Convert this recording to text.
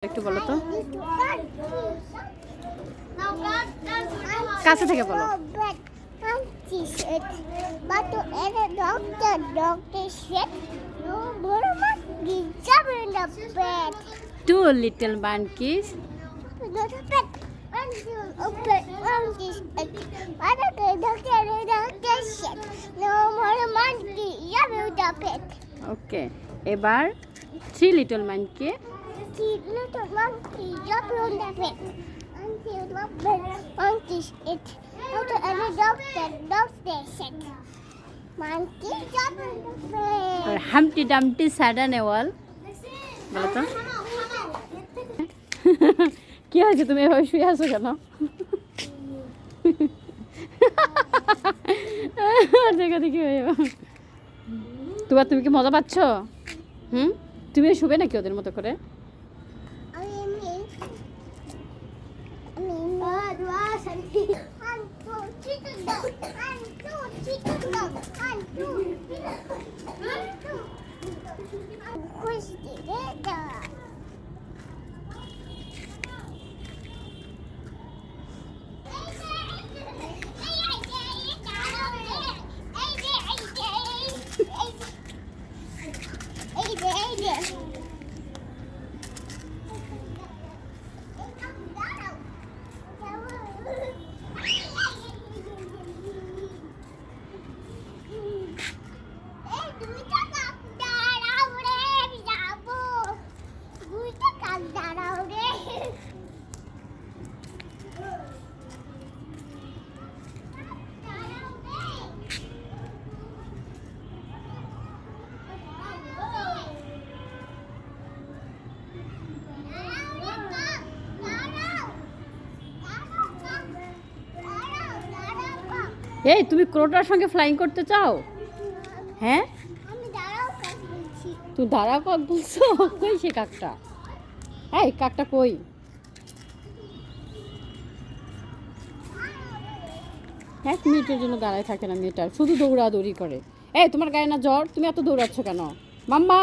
একটু বলো তো, কাছে থেকে বলো। Two little monkeys. Okay. এবার three little monkey. Little monkey jump on the bed. Until the bed monkeys it. Not any dog they said. Monkey jump on the bed. R Humpty Dumpty sat on a wall. বলো তো কি হয়েছে, তুমি এভাবে শুয়ে আছো কেন? দেখো দেখি তুমি কি মজা পাচ্ছ? তুমি শুবে নাকি ওদের মতো করে? এই তুমি ক্রোটার সঙ্গে ফ্লাইং করতে চাও? হ্যাঁ, তুই দাঁড়াও কাক বলছো? কই সে কাকটা? এই কাকটা কই? এক মিনিটের জন্য দাঁড়ায় থাকে না মেয়েটা, শুধু দৌড়াদৌড়ি করে। এই তোমার গায়ে না জ্বর? তুমি এত দৌড়াচ্ছ কেন? মাম্মা।